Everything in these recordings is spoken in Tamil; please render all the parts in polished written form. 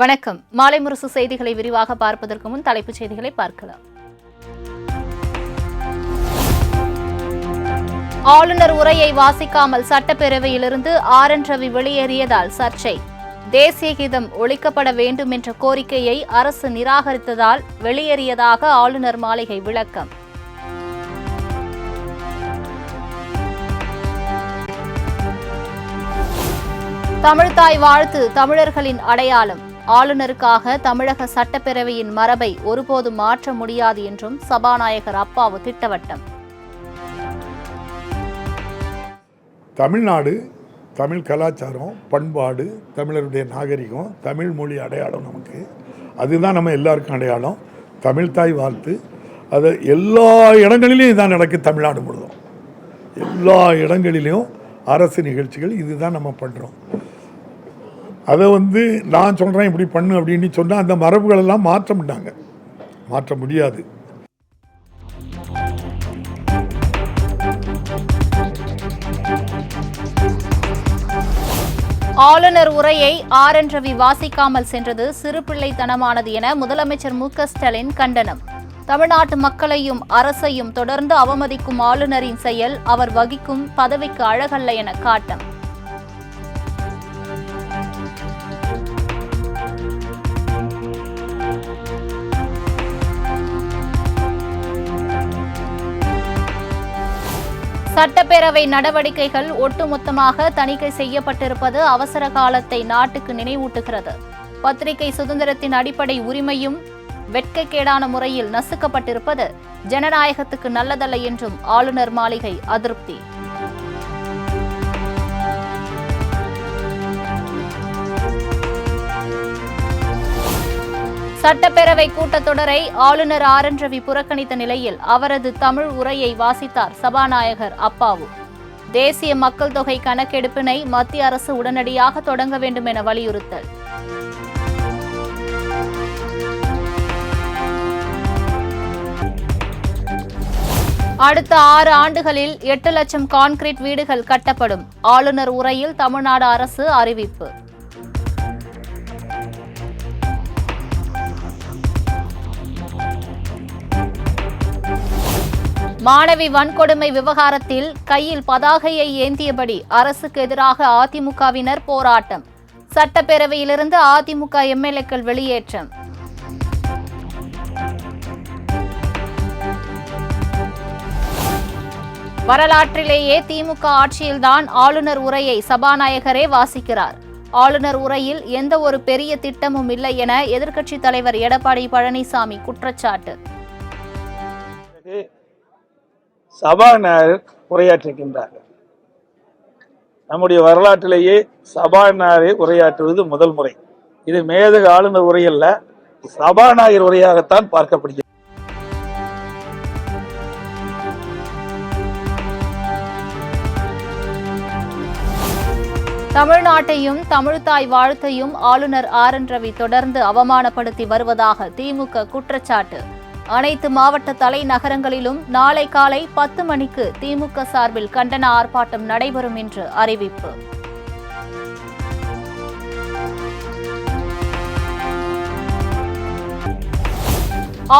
வணக்கம். மாலை முரசு செய்திகளை விரிவாக பார்ப்பதற்கு முன் தலைப்புச் செய்திகளை பார்க்கலாம். ஆளுநர் உரையை வாசிக்காமல் சட்டப்பேரவையிலிருந்து ஆர்.என். ரவி வெளியேறியதால் சர்ச்சை. தேசிய கீதம் ஒழிக்கப்பட வேண்டும் என்ற கோரிக்கையை அரசு நிராகரித்ததால் வெளியேறியதாக ஆளுநர் மாளிகை விளக்கம். தமிழ்த்தாய் வாழ்த்து தமிழர்களின் அடையாளம். ஆளுநருக்காக தமிழக சட்டப்பேரவையின் மரபை ஒருபோதும் மாற்ற முடியாது என்றும் சபாநாயகர் அப்பாவு திட்டவட்டம். தமிழ்நாடு, தமிழ் கலாச்சாரம், பண்பாடு, தமிழருடைய நாகரிகம், தமிழ் மொழி அடையாளம் நமக்கு. அதுதான் நம்ம எல்லாருக்கும் அடையாளம். தமிழ்த்தாய் வாழ்த்து அது எல்லா இடங்களிலையும் இதான் நடக்குது. தமிழ்நாடு முழுதும் எல்லா இடங்களிலையும் அரசு நிகழ்ச்சிகள் இதுதான் நம்ம பண்ணுறோம். அதை நான் சொல்கிறேன் இப்படி பண்ணு அப்படின்னு சொன்னால் அந்த மரபுகளெல்லாம் மாற்ற முடியாது. ஆளுநர் உரையை ஆர்.என். ரவி வாசிக்காமல் சென்றது சிறுபிள்ளைத்தனமானது என முதலமைச்சர் மு.க.ஸ்டாலின் கண்டனம். தமிழ்நாட்டு மக்களையும் அரசையும் தொடர்ந்து அவமதிக்கும் ஆளுநரின் செயல் அவர் வகிக்கும் பதவிக்கு அழகல்ல என காட்டம். சட்டப்பேரவை நடவடிக்கைகள் ஒட்டுமொத்தமாக தணிக்கை செய்யப்பட்டிருப்பது அவசர காலத்தை நாட்டுக்கு நினைவூட்டுகிறது. பத்திரிகை சுதந்திரத்தின் அடிப்படை உரிமையும் வெட்கக்கேடான முறையில் நசுக்கப்பட்டிருப்பது ஜனநாயகத்துக்கு நல்லதல்ல என்றும் ஆளுநர் மாளிகை அதிருப்தி. சட்டப்பேரவை கூட்டத்தொடரை ஆளுநர் ஆர்.என். ரவி புறக்கணித்த நிலையில் அவரது தமிழ் உரையை வாசித்தார் சபாநாயகர் அப்பாவு. தேசிய மக்கள் தொகை கணக்கெடுப்பினை மத்திய அரசு உடனடியாக தொடங்க வேண்டும் என வலியுறுத்தல். அடுத்த 6 ஆண்டுகளில் 8 லட்சம் கான்கிரீட் வீடுகள் கட்டப்படும். ஆளுநர் உரையில் தமிழ்நாடு அரசு அறிவிப்பு. மாணவி வன்கொடுமை விவகாரத்தில் கையில் பதாகையை ஏந்தியபடி அரசுக்கு எதிராக அதிமுகவினர் போராட்டம். சட்டப்பேரவையிலிருந்து அதிமுக எம்எல்ஏக்கள் வெளியேற்றம். வரலாற்றிலேயே திமுக ஆட்சியில்தான் ஆளுநர் உரையை சபாநாயகரே வாசிக்கிறார். ஆளுநர் உரையில் எந்த ஒரு பெரிய திட்டமும் இல்லை என எதிர்க்கட்சித் தலைவர் எடப்பாடி பழனிசாமி குற்றச்சாட்டு. சபாநாயகர் உரையாற்றுகின்றார்கள். நம்முடைய வரலாற்றிலேயே சபாநாயகர் உரையாற்றுவது முதல் முறை. இது மேதக ஆளுநர் உரையல்ல, சபாநாயகர் உரையாகத்தான் பார்க்கப்படுகிறது. தமிழ்நாட்டையும் தமிழ்த்தாய் வாழ்த்தையும் ஆளுநர் ஆர்.என். ரவி தொடர்ந்து அவமானப்படுத்தி வருவதாக திமுக குற்றச்சாட்டு. அனைத்து மாவட்ட தலைநகரங்களிலும் நாளை காலை 10 மணிக்கு திமுக சார்பில் கண்டன ஆர்ப்பாட்டம் நடைபெறும் என்று அறிவிப்பு.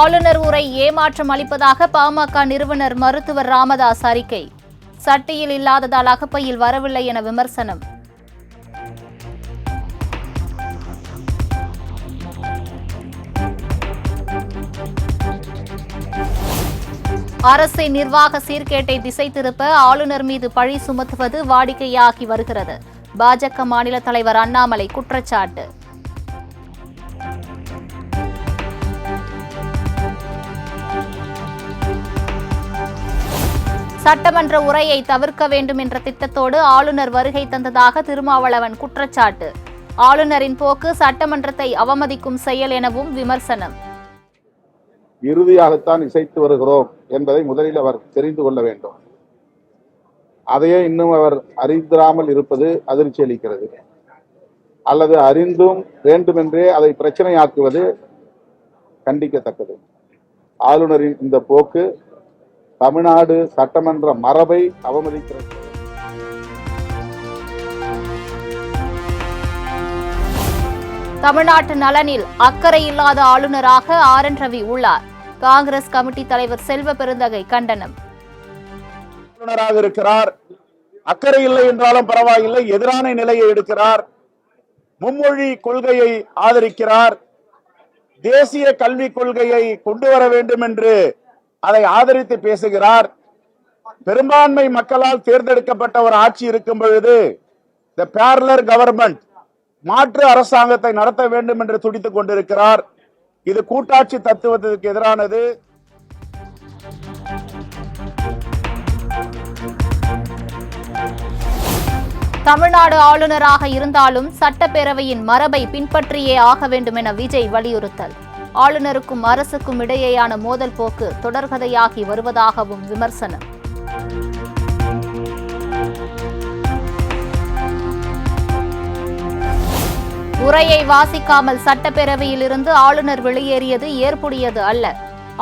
ஆளுநர் உரை ஏமாற்றம் அளிப்பதாக பாமக நிறுவனர் மருத்துவர் ராமதாஸ் அறிக்கை. சட்டியில் இல்லாததால் அகப்பையில் வரவில்லை என விமர்சனம். அரசின் நிர்வாக சீர்கேட்டை திசை திருப்ப ஆளுநர் மீது பழி சுமத்துவது வாடிக்கையாகி வருகிறது. பாஜக மாநில தலைவர் அண்ணாமலை குற்றச்சாட்டு. சட்டமன்ற உரையை தவிர்க்க வேண்டும் என்ற திட்டத்தோடு ஆளுநர் வருகை தந்ததாக திருமாவளவன் குற்றச்சாட்டு. ஆளுநரின் போக்கு சட்டமன்றத்தை அவமதிக்கும் செயல் எனவும் விமர்சனம். இறுதியாகத்தான் இசைத்து வருகிறோம் என்பதை முதலில் அவர் தெரிந்து கொள்ள வேண்டும். அதையே இன்னும் அவர் அறிந்திராமல் இருப்பது அதிர்ச்சி அளிக்கிறது. அல்லது அறிந்தும் வேண்டுமென்றே அதை பிரச்சனையாக்குவது கண்டிக்கத்தக்கது. ஆளுநரின் இந்த போக்கு தமிழ்நாடு சட்டமன்ற மரபை அவமதிக்கிறது. தமிழ்நாட்டு நலனில் அக்கறை இல்லாத ஆளுநராக ஆர்.என். ரவி உள்ளார். காங்கிரஸ் கமிட்டி தலைவர் செல்வ பெருந்தகை கண்டனம். ஆளுநராக இருக்கிறார், அக்கறை இல்லை என்றாலும் பரவாயில்லை, எதிரான நிலையை எடுக்கிறார், மும்மொழி கொள்கையை ஆதரிக்கிறார், தேசிய கல்விக் கொள்கையை கொண்டு வர வேண்டும் என்று அதை ஆதரித்து பேசுகிறார். பெரும்பான்மை மக்களால் தேர்ந்தெடுக்கப்பட்ட ஒரு ஆட்சி இருக்கும் பொழுது தி பேரலர் கவர்மெண்ட், மாற்று அரசாங்கத்தை நடத்த வேண்டும் என்று துடித்துக் கொண்டிருக்கிறார். இது கூட்டாட்சி தத்துவத்திற்கு எதிரானது. தமிழ்நாடு ஆளுநராக இருந்தாலும் சட்டப்பேரவையின் மரபை பின்பற்றியே ஆக வேண்டும் என விஜய் வலியுறுத்தல். ஆளுநருக்கும் அரசுக்கும் இடையேயான மோதல் போக்கு தொடர்கதையாகி வருவதாகவும் விமர்சனம். உரையை வாசிக்காமல் சட்டப்பேரவையில் இருந்து ஆளுநர் வெளியேறியது ஏற்புடையது அல்ல.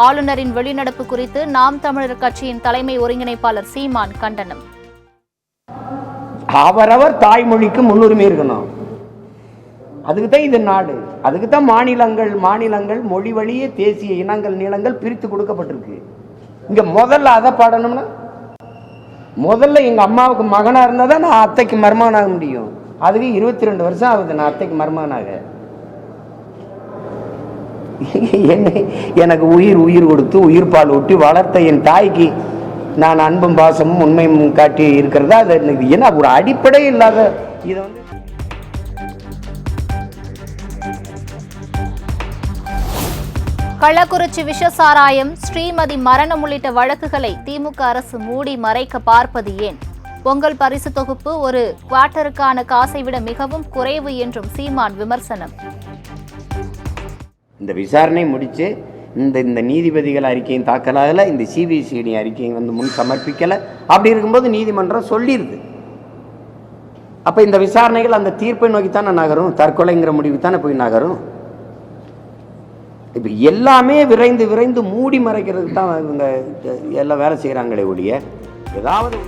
ஆளுநரின் வெளிநடப்பு குறித்து நாம் தமிழர் கட்சியின் தலைமை ஒருங்கிணைப்பாளர் சீமான் கண்டனம். அவரவர் தாய்மொழிக்கு முன்னுரிமை இருக்கணும். அதுக்குதான் இது நாடு, அதுக்குத்தான் மாநிலங்கள் மொழி வழியே தேசிய இனங்கள் நீளங்கள் பிரித்து கொடுக்கப்பட்டிருக்கு. இங்க முதல்ல அதை பாடணும்னா, முதல்ல எங்க அம்மாவுக்கு மகனா இருந்தா தான் நான் அத்தைக்கு மருமகனாக முடியும். அதுக்கு 22 வருஷம் ஆகுது நான் அத்தைக்கு மருமகனாக. எனக்கு உயிர் கொடுத்து உயிர் பால் ஊட்டி வளர்த்த என் தாய்க்கு நான் அன்பும் பாசமும் உண்மையும் காட்டி இருக்கிறதா? அது என்ன ஒரு அடிப்படை இல்லாத இதை வந்து கள்ளக்குறிச்சி விஷசாராயம், ஸ்ரீமதி மரணம் உள்ளிட்ட வழக்குகளை திமுக அரசு மூடி மறைக்க பார்ப்பது ஏன்? பொங்கல் பரிசு தொகுப்பு ஒரு குவார்ட்டருக்கான காசை விட மிகவும் குறைவு என்றும் சீமான் விமர்சனம். இந்த விசாரணை முடிச்சு இந்த நீதிபதிகள் அறிக்கையும் தாக்கலாகல, இந்த சிபிசிஐடி அறிக்கையும் வந்து முன் சமர்ப்பிக்கல. அப்படி இருக்கும்போது நீதிமன்றம் சொல்லிடுது. அப்ப இந்த விசாரணைகள் அந்த தீர்ப்பை நோக்கித்தானே நகரும், தற்கொலைங்கிற முடிவு தானே போய் நகரும். இப்ப எல்லாமே விரைந்து மூடி மறைக்கிறதுக்கு தான் இவங்க எல்லாம் வேலை செய்யறாங்களே ஒழிய ஏதாவது.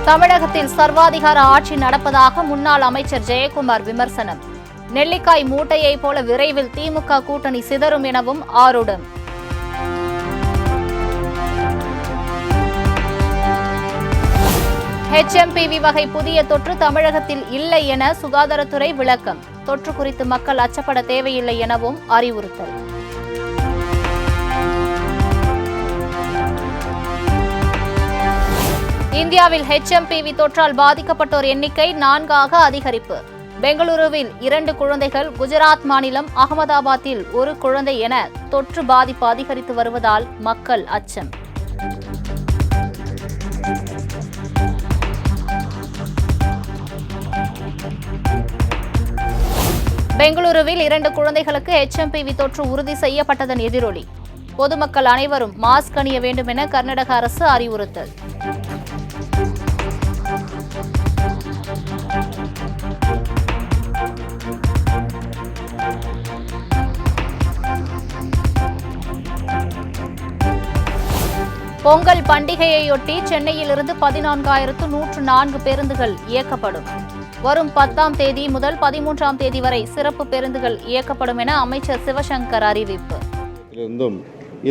தமிழகத்தில் சர்வாதிகார ஆட்சி நடப்பதாக முன்னாள் அமைச்சர் ஜெயக்குமார் விமர்சனம். நெல்லிக்காய் மூட்டையை போல விரைவில் திமுக கூட்டணி சிதறும் எனவும் ஆரூடம். HMPV வகை புதிய தொற்று தமிழகத்தில் இல்லை என சுகாதாரத்துறை விளக்கம். தொற்று குறித்து மக்கள் அச்சப்பட தேவையில்லை எனவும் அறிவுறுத்தல். இந்தியாவில் HMPV தொற்றால் பாதிக்கப்பட்டோர் எண்ணிக்கை 4ஆக அதிகரிப்பு. பெங்களூருவில் 2 குழந்தைகள், குஜராத் மாநிலம் அகமதாபாத்தில் 1 குழந்தை என தொற்று பாதிப்பு அதிகரித்து வருவதால் மக்கள் அச்சம். பெங்களூருவில் 2 குழந்தைகளுக்கு HMPV தொற்று உறுதி செய்யப்பட்டதன் எதிரொலி. பொதுமக்கள் அனைவரும் மாஸ்க் அணிய வேண்டும் என கர்நாடக அரசு அறிவுறுத்தல். பொங்கல் பண்டிகையையொட்டி சென்னையிலிருந்து 14,104 பேருந்துகள் இயக்கப்படும். வரும் 10ஆம் தேதி முதல் 13ஆம் தேதி வரை சிறப்பு பேருந்துகள் இயக்கப்படும் என அமைச்சர் சிவசங்கர் அறிவிப்பு.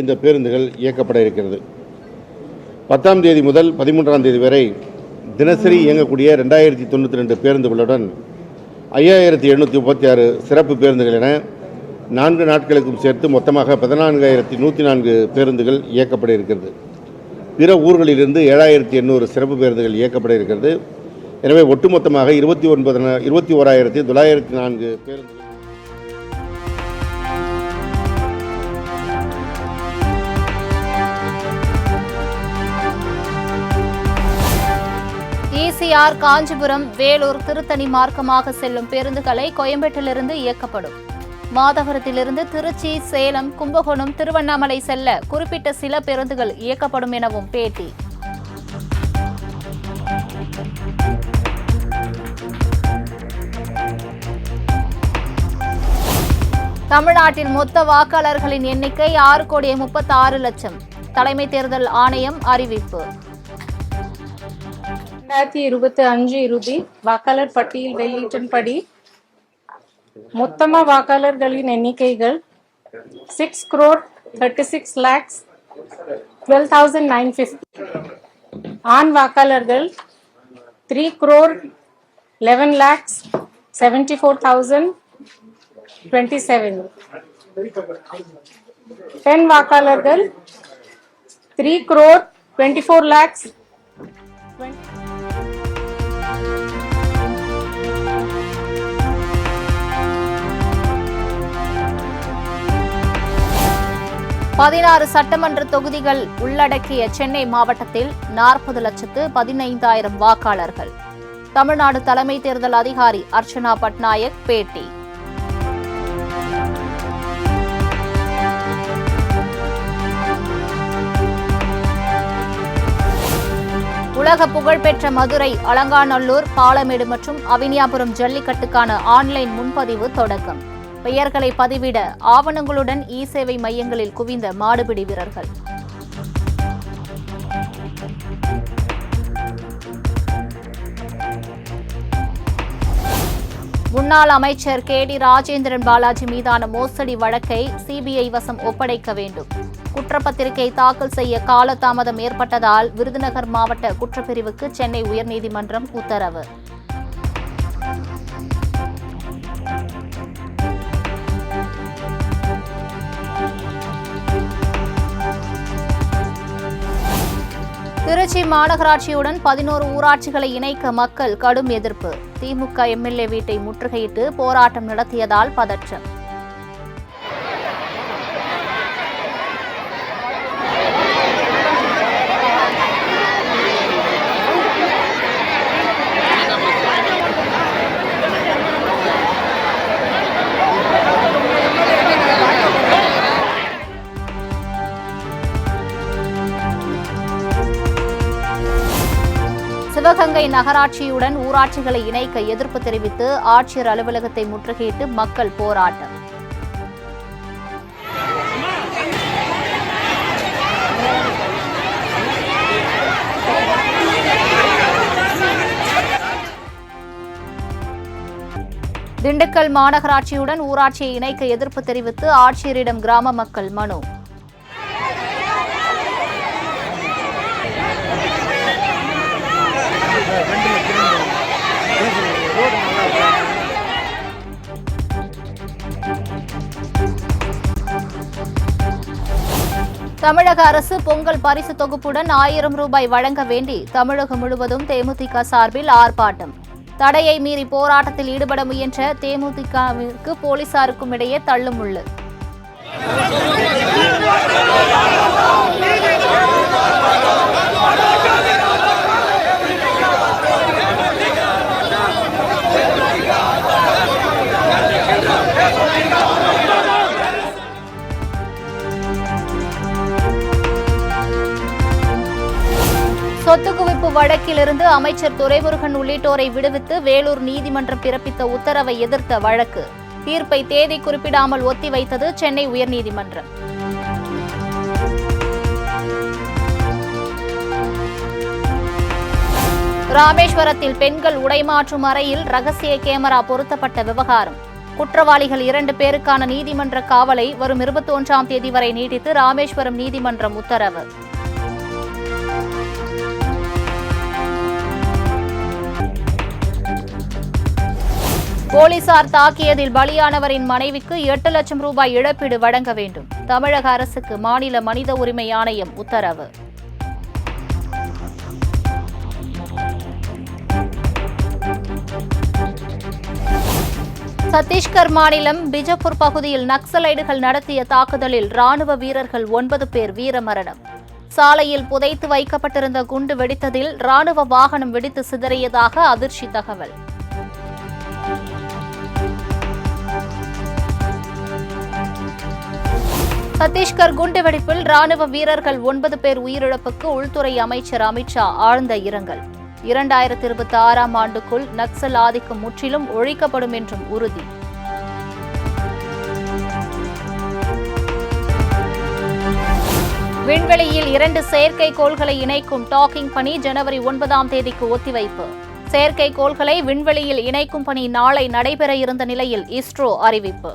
இந்த பேருந்துகள் இயக்கப்பட இருக்கிறது. 10ஆம் தேதி முதல் 13ஆம் தேதி வரை தினசரி இயங்கக்கூடிய 2092 பேருந்துகளுடன் 5736 சிறப்பு பேருந்துகள் என 4 நாட்களுக்கும் சேர்த்து மொத்தமாக 14,104 பேருந்துகள் இயக்கப்பட இருக்கிறது. பிற ஊர்களிலிருந்து 7,800 சிறப்பு பேருந்துகள் இயக்கப்பட இருக்கிறது. எனவே ஒட்டுமொத்தமாக 21,904 பேருந்துகள். ECR காஞ்சிபுரம், வேலூர், திருத்தணி மார்க்கமாக செல்லும் பேருந்துகளை கோயம்பேட்டிலிருந்து இயக்கப்படும். மாதவரத்திலிருந்து திருச்சி, சேலம், கும்பகோணம், திருவண்ணாமலை செல்ல குறிப்பிட்ட சில பேருந்துகள் இயக்கப்படும் எனவும் பேட்டி. தமிழ்நாட்டில் மொத்த வாக்காளர்களின் எண்ணிக்கை 6,36,00,000. தலைமை தேர்தல் ஆணையம் அறிவிப்பு. 2025 இறுதி வாக்காளர் பட்டியல் வெளியீட்டின்படி மொத்தமாக வாக்காளர்களின் எண்ணிக்கைகள் 6,36,12,950. ஆண் வாக்காளர்கள் 3,11,74,027. பெண் வாக்காளர்கள் 3,24,00,000. பதினாறு சட்டமன்ற தொகுதிகள் உள்ளடக்கிய சென்னை மாவட்டத்தில் 40,15,000 வாக்காளர்கள். தமிழ்நாடு தலைமை தேர்தல் அதிகாரி அர்ச்சனா பட்நாயக் பேட்டி. உலக புகழ்பெற்ற மதுரை, அலங்காநல்லூர், பாலமேடு மற்றும் அவினியாபுரம் ஜல்லிக்கட்டுக்கான ஆன்லைன் முன்பதிவு தொடக்கம். பெயர்களை பதிவிட ஆவணங்களுடன் இ-சேவை மையங்களில் குவிந்த மாடுபிடி வீரர்கள். முன்னாள் அமைச்சர் KD ராஜேந்திரன் பாலாஜி மீதான மோசடி வழக்கை சிபிஐ வசம் ஒப்படைக்க வேண்டும். குற்றப்பத்திரிகை தாக்கல் செய்ய காலதாமதம் ஏற்பட்டதால் விருதுநகர் மாவட்ட குற்றப்பிரிவுக்கு சென்னை உயர்நீதிமன்றம் உத்தரவு. திருச்சி மாநகராட்சியுடன் 11 ஊராட்சிகளை இணைக்க மக்கள் கடும் எதிர்ப்பு. திமுக MLA வீட்டை முற்றுகையிட்டு போராட்டம் நடத்தியதால் பதற்றம். சிவகங்கை நகராட்சியுடன் ஊராட்சிகளை இணைக்க எதிர்ப்பு தெரிவித்து ஆட்சியர் அலுவலகத்தை முற்றுகையிட்டு மக்கள் போராட்டம். திண்டுக்கல் மாநகராட்சியுடன் ஊராட்சியை இணைக்க எதிர்ப்பு தெரிவித்து ஆட்சியரிடம் கிராம மக்கள் மனு. தமிழக அரசு பொங்கல் பரிசு தொகுப்புடன் 1000 ரூபாய் வழங்க வேண்டி தமிழகம் முழுவதும் தேமுதிக சார்பில் ஆர்ப்பாட்டம். தடையை மீறி போராட்டத்தில் ஈடுபட முயன்ற தேமுதிகவிற்கு போலீசாருக்கும் இடையே தள்ளுமுள்ளு. சொத்து குவிப்பு வழக்கிலிருந்து அமைச்சர் துரைமுருகன் உள்ளிட்டோரை விடுவித்து வேலூர் நீதிமன்றம் பிறப்பித்த உத்தரவை எதிர்த்த வழக்கு தீர்ப்பை தேதி குறிப்பிடாமல் ஒத்திவைத்தது சென்னை உயர்நீதிமன்றம். ராமேஸ்வரத்தில் பெண்கள் உடைமாற்றும் அறையில் ரகசிய கேமரா பொருத்தப்பட்ட விவகாரம். குற்றவாளிகள் 2 பேருக்கான நீதிமன்ற காவலை வரும் 21ஆம் தேதி வரை நீட்டித்து ராமேஸ்வரம் நீதிமன்றம் உத்தரவு. போலீசார் தாக்கியதில் பலியானவரின் மனைவிக்கு 8 லட்சம் ரூபாய் இழப்பீடு வழங்க வேண்டும். தமிழக அரசுக்கு மாநில மனித உரிமை ஆணையம் உத்தரவு. சத்தீஸ்கர் மாநிலம் பிஜப்பூர் பகுதியில் நக்சலைடுகள் நடத்திய தாக்குதலில் ராணுவ வீரர்கள் 9 பேர் வீரமரணம். சாலையில் புதைத்து வைக்கப்பட்டிருந்த குண்டு வெடித்ததில் ராணுவ வாகனம் வெடித்து சிதறியதாக அதிர்ச்சி தகவல். சத்தீஸ்கர் குண்டுவெடிப்பில் ராணுவ வீரர்கள் 9 பேர் உயிரிழப்புக்கு உள்துறை அமைச்சர் அமித்ஷா ஆழ்ந்த இரங்கல். 2026ஆம் ஆண்டுக்குள் நக்சல் ஆதிக்கம் முற்றிலும் ஒழிக்கப்படும் என்றும் உறுதி. விண்வெளியில் 2 செயற்கைக்கோள்களை இணைக்கும் டாக்கிங் பணி ஜனவரி 9ஆம் தேதிக்கு ஒத்திவைப்பு. செயற்கைக்கோள்களை விண்வெளியில் இணைக்கும் பணி நாளை நடைபெற இருந்த நிலையில் இஸ்ரோ அறிவிப்பு.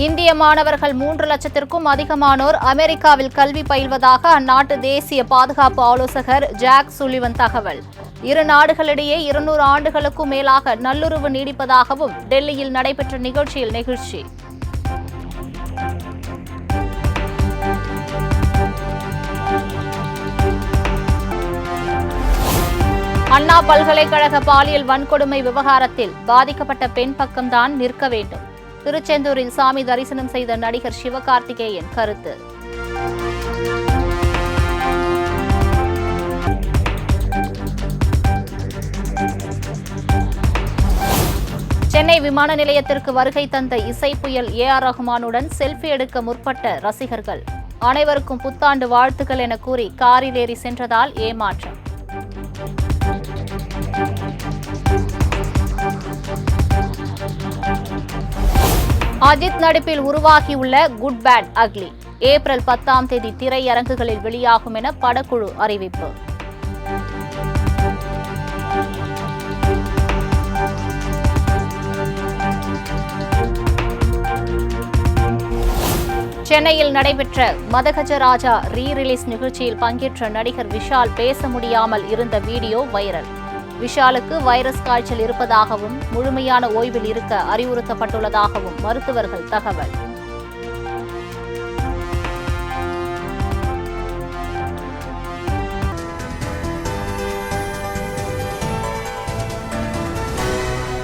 இந்திய மாணவர்கள் 3 லட்சத்திற்கும் அதிகமானோர் அமெரிக்காவில் கல்வி பயில்வதாக அந்நாட்டு தேசிய பாதுகாப்பு ஆலோசகர் ஜாக் சுல்லிவன் தகவல். இரு நாடுகளிடையே 200 ஆண்டுகளுக்கும் மேலாக நல்லுறவு நீடிப்பதாகவும் டெல்லியில் நடைபெற்ற நிகழ்ச்சியில் நெகிழ்ச்சி. அண்ணா பல்கலைக்கழக பாலியல் வன்கொடுமை விவகாரத்தில் பாதிக்கப்பட்ட பெண் பக்கம்தான் நிற்க வேண்டும். திருச்செந்தூரில் சாமி தரிசனம் செய்த நடிகர் சிவகார்த்திகேயன் கருத்து. சென்னை விமான நிலையத்திற்கு வருகை தந்த இசை புயல் AR ரஹ்மானுடன் செல்ஃபி எடுக்க முற்பட்ட ரசிகர்கள். அனைவருக்கும் புத்தாண்டு வாழ்த்துக்கள் என கூறி காரில் ஏறி சென்றதால் ஏமாற்றம். அஜித் நடிப்பில் உருவாகியுள்ள குட் பேட் அக்லி ஏப்ரல் 10ஆம் தேதி திரையரங்குகளில் வெளியாகும் என படக்குழு அறிவிப்பு. சென்னையில் நடைபெற்ற மதகஜ ராஜா ரீ-ரிலீஸ் நிகழ்ச்சியில் பங்கேற்ற நடிகர் விஷால் பேச முடியாமல் இருந்த வீடியோ வைரல். விஷாலுக்கு வைரஸ் காய்ச்சல் இருப்பதாகவும் முழுமையான ஓய்வில் இருக்க அறிவுறுத்தப்பட்டுள்ளதாகவும் மருத்துவர்கள் தகவல்.